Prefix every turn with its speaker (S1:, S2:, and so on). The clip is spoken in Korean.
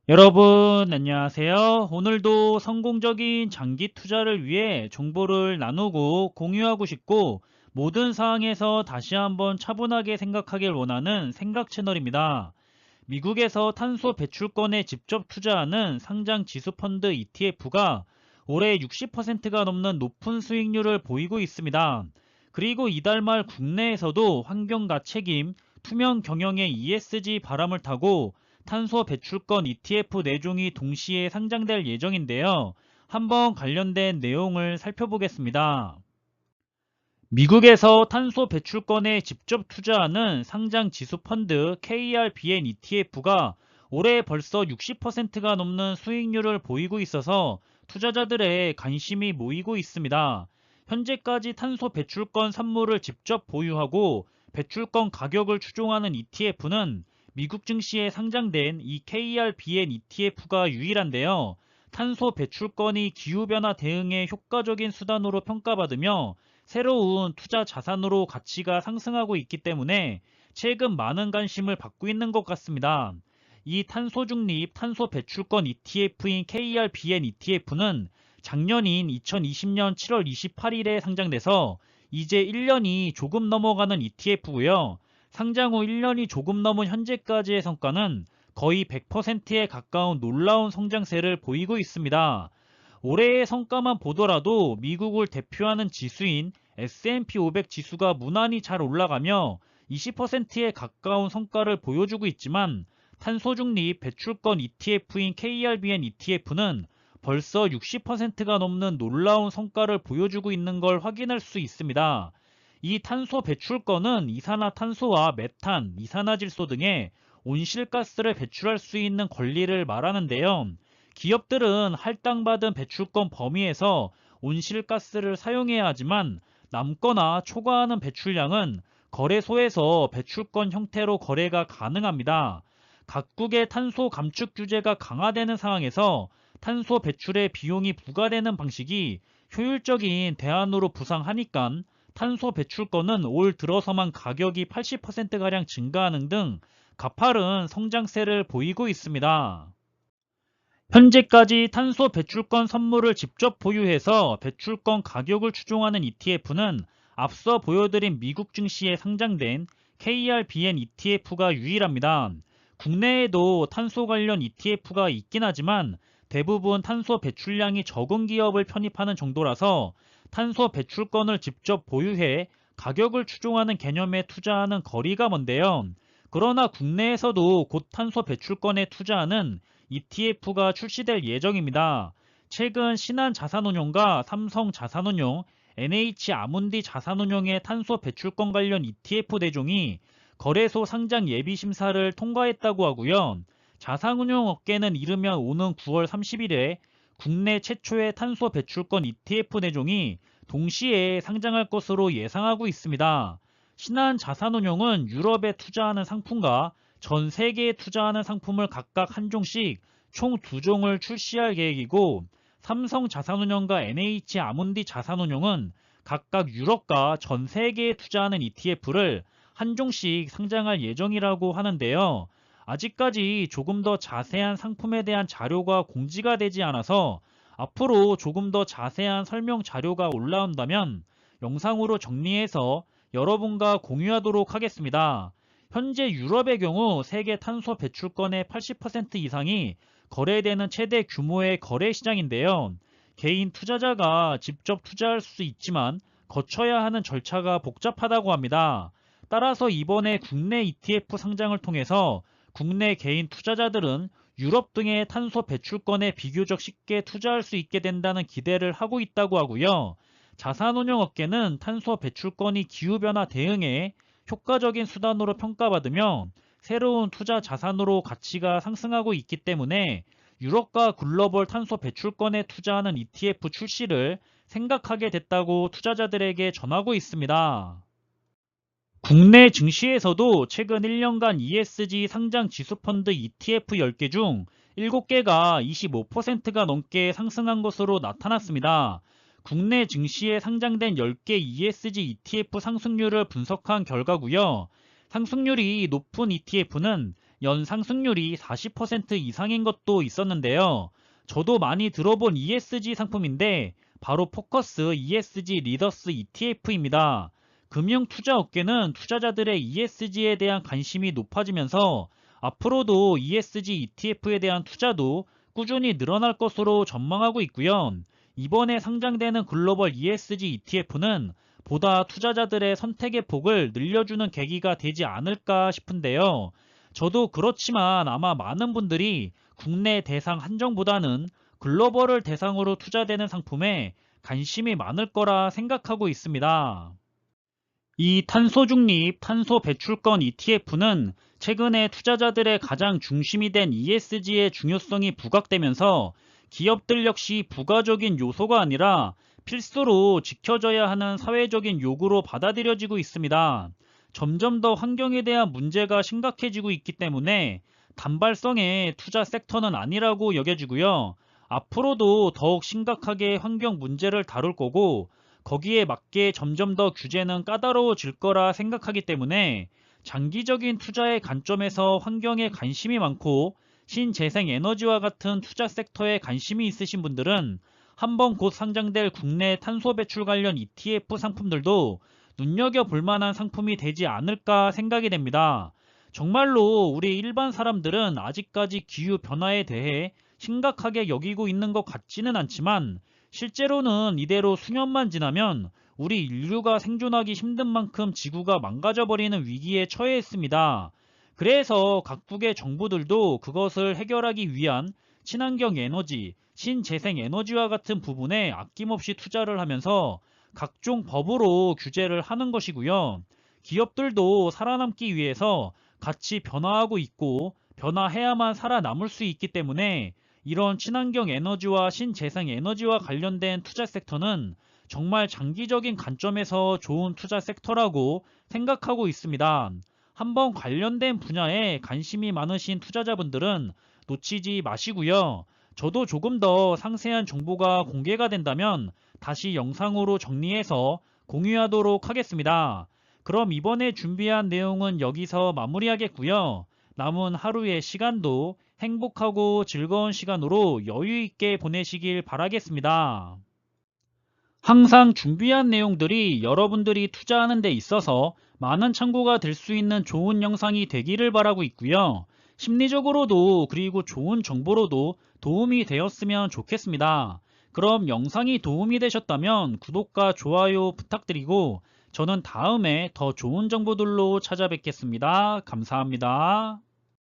S1: 여러분 안녕하세요. 오늘도 성공적인 장기 투자를 위해 정보를 나누고 공유하고 싶고 모든 사항에서 다시 한번 차분하게 생각하길 원하는 생각 채널입니다. 미국에서 탄소 배출권에 직접 투자하는 상장 지수펀드 ETF가 올해 60%가 넘는 높은 수익률을 보이고 있습니다. 그리고 이달 말 국내에서도 환경과 책임, 투명 경영의 ESG 바람을 타고 탄소 배출권 ETF 4종이 동시에 상장될 예정인데요. 한번 관련된 내용을 살펴보겠습니다. 미국에서 탄소 배출권에 직접 투자하는 상장 지수 펀드 KRBN ETF가 올해 벌써 60%가 넘는 수익률을 보이고 있어서 투자자들의 관심이 모이고 있습니다. 현재까지 탄소 배출권 선물을 직접 보유하고 배출권 가격을 추종하는 ETF는 미국 증시에 상장된 이 KRBN ETF가 유일한데요. 탄소 배출권이 기후변화 대응에 효과적인 수단으로 평가받으며 새로운 투자 자산으로 가치가 상승하고 있기 때문에 최근 많은 관심을 받고 있는 것 같습니다. 이 탄소 중립 탄소 배출권 ETF인 KRBN ETF는 작년인 2020년 7월 28일에 상장돼서 이제 1년이 조금 넘어가는 ETF고요. 상장 후 1년이 조금 넘은 현재까지의 성과는 거의 100%에 가까운 놀라운 성장세를 보이고 있습니다. 올해의 성과만 보더라도 미국을 대표하는 지수인 S&P 500 지수가 무난히 잘 올라가며 20%에 가까운 성과를 보여주고 있지만 탄소 중립 배출권 ETF인 KRBN ETF는 벌써 60%가 넘는 놀라운 성과를 보여주고 있는 걸 확인할 수 있습니다. 이 탄소 배출권은 이산화탄소와 메탄, 이산화질소 등의 온실가스를 배출할 수 있는 권리를 말하는데요. 기업들은 할당받은 배출권 범위에서 온실가스를 사용해야 하지만 남거나 초과하는 배출량은 거래소에서 배출권 형태로 거래가 가능합니다. 각국의 탄소 감축 규제가 강화되는 상황에서 탄소 배출의 비용이 부과되는 방식이 효율적인 대안으로 부상하니까 탄소 배출권은 올 들어서만 가격이 80%가량 증가하는 등 가파른 성장세를 보이고 있습니다. 현재까지 탄소 배출권 선물을 직접 보유해서 배출권 가격을 추종하는 ETF는 앞서 보여드린 미국 증시에 상장된 KRBN ETF가 유일합니다. 국내에도 탄소 관련 ETF가 있긴 하지만 대부분 탄소 배출량이 적은 기업을 편입하는 정도라서 탄소 배출권을 직접 보유해 가격을 추종하는 개념에 투자하는 거리가 먼데요. 그러나 국내에서도 곧 탄소 배출권에 투자하는 ETF가 출시될 예정입니다. 최근 신한자산운용과 삼성자산운용, NH아문디 자산운용의 탄소 배출권 관련 ETF 4종이 거래소 상장 예비 심사를 통과했다고 하고요. 자산운용 업계는 이르면 오는 9월 30일에 국내 최초의 탄소 배출권 ETF 4종이 동시에 상장할 것으로 예상하고 있습니다. 신한자산운용은 유럽에 투자하는 상품과 전 세계에 투자하는 상품을 각각 한 종씩 총 2종을 출시할 계획이고 삼성자산운용과 NH아문디 자산운용은 각각 유럽과 전 세계에 투자하는 ETF를 한 종씩 상장할 예정이라고 하는데요. 아직까지 조금 더 자세한 상품에 대한 자료가 공지가 되지 않아서 앞으로 조금 더 자세한 설명 자료가 올라온다면 영상으로 정리해서 여러분과 공유하도록 하겠습니다. 현재 유럽의 경우 세계 탄소 배출권의 80% 이상이 거래되는 최대 규모의 거래 시장인데요. 개인 투자자가 직접 투자할 수 있지만 거쳐야 하는 절차가 복잡하다고 합니다. 따라서 이번에 국내 ETF 상장을 통해서 국내 개인 투자자들은 유럽 등의 탄소 배출권에 비교적 쉽게 투자할 수 있게 된다는 기대를 하고 있다고 하고요. 자산운용업계는 탄소 배출권이 기후변화 대응에 효과적인 수단으로 평가받으며 새로운 투자 자산으로 가치가 상승하고 있기 때문에 유럽과 글로벌 탄소 배출권에 투자하는 ETF 출시를 생각하게 됐다고 투자자들에게 전하고 있습니다. 국내 증시에서도 최근 1년간 ESG 상장 지수펀드 ETF 10개 중 7개가 25%가 넘게 상승한 것으로 나타났습니다. 국내 증시에 상장된 10개 ESG ETF 상승률을 분석한 결과고요. 상승률이 높은 ETF는 연 상승률이 40% 이상인 것도 있었는데요. 저도 많이 들어본 ESG 상품인데 바로 포커스 ESG 리더스 ETF입니다. 금융 투자 업계는 투자자들의 ESG에 대한 관심이 높아지면서 앞으로도 ESG ETF에 대한 투자도 꾸준히 늘어날 것으로 전망하고 있고요. 이번에 상장되는 글로벌 ESG ETF는 보다 투자자들의 선택의 폭을 늘려주는 계기가 되지 않을까 싶은데요. 저도 그렇지만 아마 많은 분들이 국내 대상 한정보다는 글로벌을 대상으로 투자되는 상품에 관심이 많을 거라 생각하고 있습니다. 이 탄소 중립, 탄소 배출권 ETF는 최근에 투자자들의 가장 중심이 된 ESG의 중요성이 부각되면서 기업들 역시 부가적인 요소가 아니라 필수로 지켜져야 하는 사회적인 요구로 받아들여지고 있습니다. 점점 더 환경에 대한 문제가 심각해지고 있기 때문에 단발성의 투자 섹터는 아니라고 여겨지고요. 앞으로도 더욱 심각하게 환경 문제를 다룰 거고 거기에 맞게 점점 더 규제는 까다로워질 거라 생각하기 때문에 장기적인 투자의 관점에서 환경에 관심이 많고 신재생 에너지와 같은 투자 섹터에 관심이 있으신 분들은 한번 곧 상장될 국내 탄소 배출 관련 ETF 상품들도 눈여겨볼 만한 상품이 되지 않을까 생각이 됩니다. 정말로 우리 일반 사람들은 아직까지 기후 변화에 대해 심각하게 여기고 있는 것 같지는 않지만 실제로는 이대로 수년만 지나면 우리 인류가 생존하기 힘든 만큼 지구가 망가져버리는 위기에 처해 있습니다. 그래서 각국의 정부들도 그것을 해결하기 위한 친환경 에너지, 신재생 에너지와 같은 부분에 아낌없이 투자를 하면서 각종 법으로 규제를 하는 것이고요. 기업들도 살아남기 위해서 같이 변화하고 있고 변화해야만 살아남을 수 있기 때문에 이런 친환경 에너지와 신재생 에너지와 관련된 투자 섹터는 정말 장기적인 관점에서 좋은 투자 섹터라고 생각하고 있습니다. 한번 관련된 분야에 관심이 많으신 투자자분들은 놓치지 마시고요. 저도 조금 더 상세한 정보가 공개가 된다면 다시 영상으로 정리해서 공유하도록 하겠습니다. 그럼 이번에 준비한 내용은 여기서 마무리하겠고요. 남은 하루의 시간도 행복하고 즐거운 시간으로 여유 있게 보내시길 바라겠습니다. 항상 준비한 내용들이 여러분들이 투자하는 데 있어서 많은 참고가 될 수 있는 좋은 영상이 되기를 바라고 있고요. 심리적으로도 그리고 좋은 정보로도 도움이 되었으면 좋겠습니다. 그럼 영상이 도움이 되셨다면 구독과 좋아요 부탁드리고 저는 다음에 더 좋은 정보들로 찾아뵙겠습니다. 감사합니다.